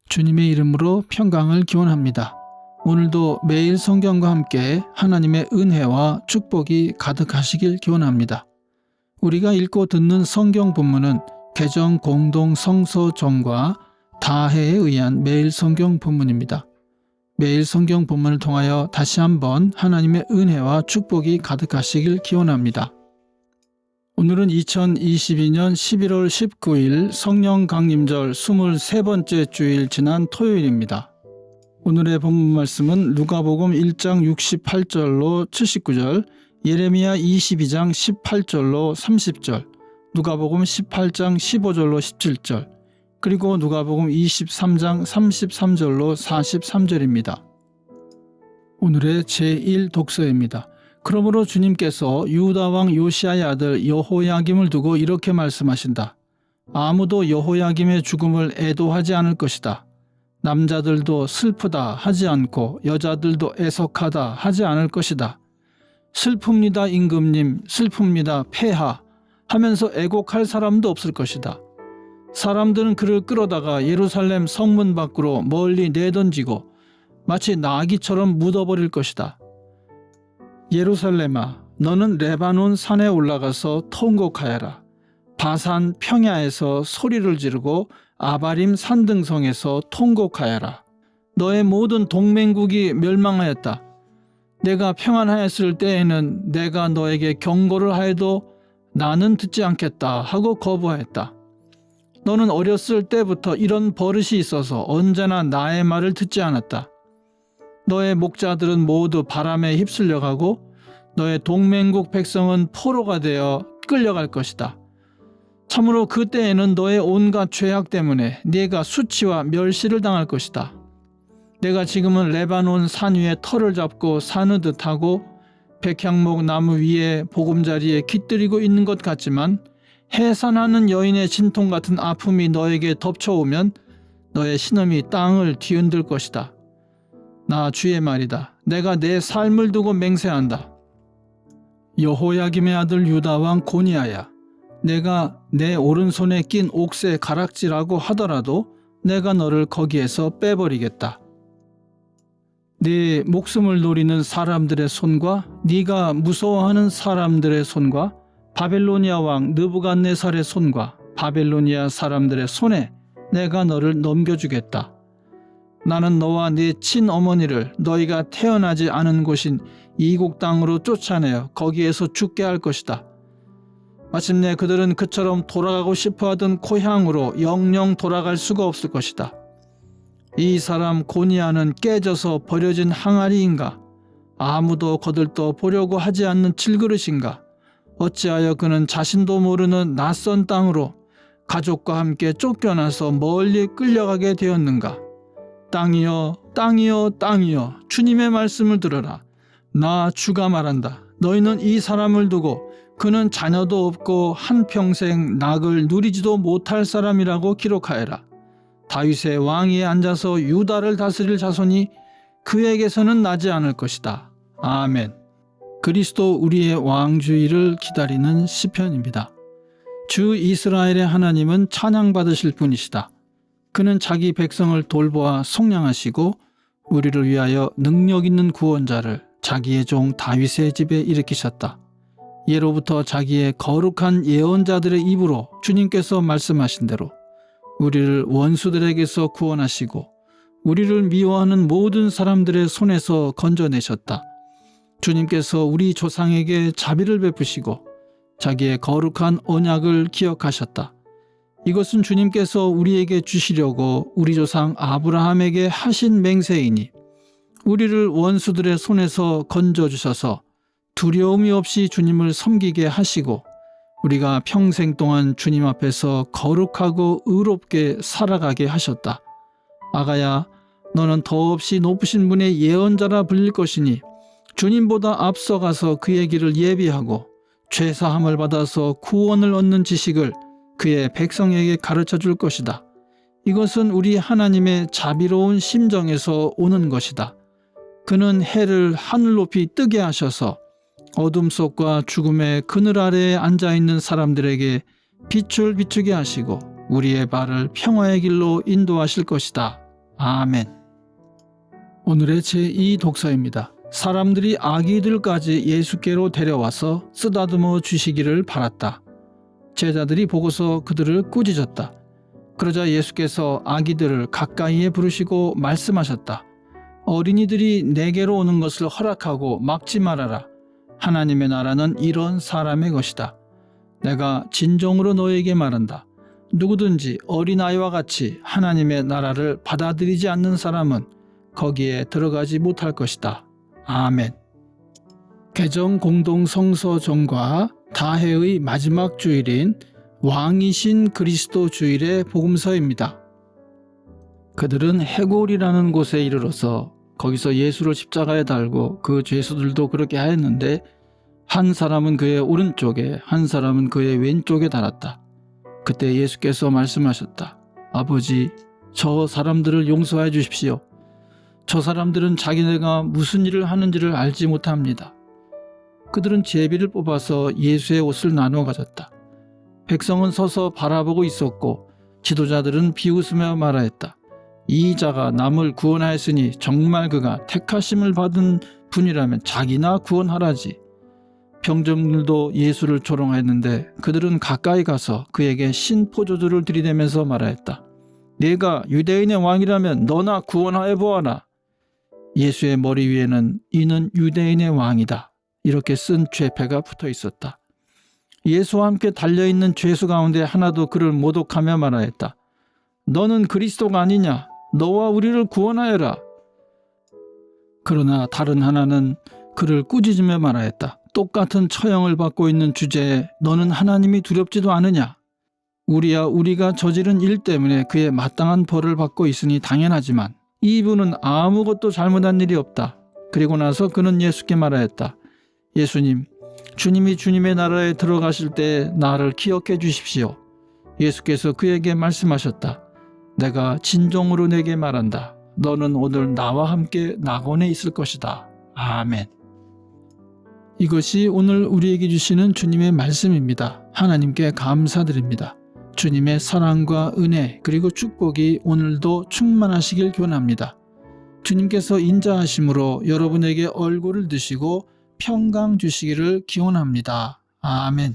주님의 이름으로 평강을 기원합니다. 오늘도 매일 성경과 함께 하나님의 은혜와 축복이 가득하시길 기원합니다. 우리가 읽고 듣는 성경 본문은 개정 공동 성서정과 다해에 의한 매일 성경 본문입니다. 매일 성경 본문을 통하여 다시 한번 하나님의 은혜와 축복이 가득하시길 기원합니다. 오늘은 2022년 11월 19일 성령 강림절 23번째 주일 지난 토요일입니다. 오늘의 본문 말씀은 누가복음 1장 68절로 79절, 예레미야 22장 18절로 30절, 누가복음 18장 15절로 17절, 그리고 누가복음 23장 33절로 43절입니다. 오늘의 제1독서입니다. 그러므로 주님께서 유다 왕 요시야의 아들 여호야김을 두고 이렇게 말씀하신다. 아무도 여호야김의 죽음을 애도하지 않을 것이다. 남자들도 슬프다 하지 않고 여자들도 애석하다 하지 않을 것이다. 슬픕니다 임금님, 슬픕니다 폐하 하면서 애곡할 사람도 없을 것이다. 사람들은 그를 끌어다가 예루살렘 성문 밖으로 멀리 내던지고 마치 나귀처럼 묻어버릴 것이다. 예루살렘아, 너는 레바논 산에 올라가서 통곡하여라. 바산 평야에서 소리를 지르고 아바림 산등성에서 통곡하여라. 너의 모든 동맹국이 멸망하였다. 내가 평안하였을 때에는 내가 너에게 경고를 하여도 나는 듣지 않겠다 하고 거부하였다. 너는 어렸을 때부터 이런 버릇이 있어서 언제나 나의 말을 듣지 않았다. 너의 목자들은 모두 바람에 휩쓸려가고 너의 동맹국 백성은 포로가 되어 끌려갈 것이다. 참으로 그때에는 너의 온갖 죄악 때문에 네가 수치와 멸시를 당할 것이다. 내가 지금은 레바논 산 위에 터를 잡고 사는 듯하고 백향목 나무 위에 보금자리에 깃들이고 있는 것 같지만 해산하는 여인의 진통 같은 아픔이 너에게 덮쳐오면 너의 신음이 땅을 뒤흔들 것이다. 나 주의 말이다. 내가 내 삶을 두고 맹세한다. 여호야김의 아들 유다 왕 고니야야, 내가 내 오른손에 낀 옥새 가락지라고 하더라도 내가 너를 거기에서 빼버리겠다. 네 목숨을 노리는 사람들의 손과 네가 무서워하는 사람들의 손과 바벨로니아 왕 느부갓네살의 손과 바벨로니아 사람들의 손에 내가 너를 넘겨주겠다. 나는 너와 네 친어머니를 너희가 태어나지 않은 곳인 이국 땅으로 쫓아내어 거기에서 죽게 할 것이다. 마침내 그들은 그처럼 돌아가고 싶어하던 고향으로 영영 돌아갈 수가 없을 것이다. 이 사람 고니야는 깨져서 버려진 항아리인가? 아무도 거들떠 보려고 하지 않는 질그릇인가? 어찌하여 그는 자신도 모르는 낯선 땅으로 가족과 함께 쫓겨나서 멀리 끌려가게 되었는가? 땅이여, 땅이여, 땅이여, 주님의 말씀을 들으라. 나 주가 말한다. 너희는 이 사람을 두고 그는 자녀도 없고 한평생 낙을 누리지도 못할 사람이라고 기록하여라. 다윗의 왕위에 앉아서 유다를 다스릴 자손이 그에게서는 나지 않을 것이다. 아멘. 그리스도 우리의 왕주의를 기다리는 시편입니다. 주 이스라엘의 하나님은 찬양받으실 분이시다. 그는 자기 백성을 돌보아 속량하시고 우리를 위하여 능력 있는 구원자를 자기의 종 다윗의 집에 일으키셨다. 예로부터 자기의 거룩한 예언자들의 입으로 주님께서 말씀하신 대로 우리를 원수들에게서 구원하시고 우리를 미워하는 모든 사람들의 손에서 건져내셨다. 주님께서 우리 조상에게 자비를 베푸시고 자기의 거룩한 언약을 기억하셨다. 이것은 주님께서 우리에게 주시려고 우리 조상 아브라함에게 하신 맹세이니 우리를 원수들의 손에서 건져주셔서 두려움이 없이 주님을 섬기게 하시고 우리가 평생 동안 주님 앞에서 거룩하고 의롭게 살아가게 하셨다. 아가야, 너는 더없이 높으신 분의 예언자라 불릴 것이니 주님보다 앞서가서 그의 길을 예비하고 죄사함을 받아서 구원을 얻는 지식을 그의 백성에게 가르쳐 줄 것이다. 이것은 우리 하나님의 자비로운 심정에서 오는 것이다. 그는 해를 하늘 높이 뜨게 하셔서 어둠 속과 죽음의 그늘 아래에 앉아있는 사람들에게 빛을 비추게 하시고 우리의 발을 평화의 길로 인도하실 것이다. 아멘. 오늘의 제2 독서입니다. 사람들이 아기들까지 예수께로 데려와서 쓰다듬어 주시기를 바랐다. 제자들이 보고서 그들을 꾸짖었다. 그러자 예수께서 아기들을 가까이에 부르시고 말씀하셨다. 어린이들이 내게로 오는 것을 허락하고 막지 말아라. 하나님의 나라는 이런 사람의 것이다. 내가 진정으로 너에게 말한다. 누구든지 어린아이와 같이 하나님의 나라를 받아들이지 않는 사람은 거기에 들어가지 못할 것이다. 아멘. 개정 공동 성서전과 다해의 마지막 주일인 왕이신 그리스도 주일의 복음서입니다. 그들은 해골이라는 곳에 이르러서 거기서 예수를 십자가에 달고 그 죄수들도 그렇게 하였는데 한 사람은 그의 오른쪽에 한 사람은 그의 왼쪽에 달았다. 그때 예수께서 말씀하셨다. 아버지, 저 사람들을 용서해 주십시오. 저 사람들은 자기네가 무슨 일을 하는지를 알지 못합니다. 그들은 제비를 뽑아서 예수의 옷을 나누어 가졌다. 백성은 서서 바라보고 있었고 지도자들은 비웃으며 말하였다. 이 자가 남을 구원하였으니 정말 그가 택하심을 받은 분이라면 자기나 구원하라지. 병정들도 예수를 조롱하였는데 그들은 가까이 가서 그에게 신포도주를 들이대면서 말하였다. 네가 유대인의 왕이라면 너나 구원하여 보아라. 예수의 머리 위에는 이는 유대인의 왕이다. 이렇게 쓴 죄패가 붙어 있었다. 예수와 함께 달려있는 죄수 가운데 하나도 그를 모독하며 말하였다. 너는 그리스도가 아니냐? 너와 우리를 구원하여라. 그러나 다른 하나는 그를 꾸짖으며 말하였다. 똑같은 처형을 받고 있는 주제에 너는 하나님이 두렵지도 않으냐? 우리가 저지른 일 때문에 그의 마땅한 벌을 받고 있으니 당연하지만 이분은 아무것도 잘못한 일이 없다. 그리고 나서 그는 예수께 말하였다. 예수님, 주님이 주님의 나라에 들어가실 때 나를 기억해 주십시오. 예수께서 그에게 말씀하셨다. 내가 진정으로 내게 말한다. 너는 오늘 나와 함께 낙원에 있을 것이다. 아멘. 이것이 오늘 우리에게 주시는 주님의 말씀입니다. 하나님께 감사드립니다. 주님의 사랑과 은혜 그리고 축복이 오늘도 충만하시길 기원합니다. 주님께서 인자하심으로 여러분에게 얼굴을 드시고 평강 주시기를 기원합니다. 아멘.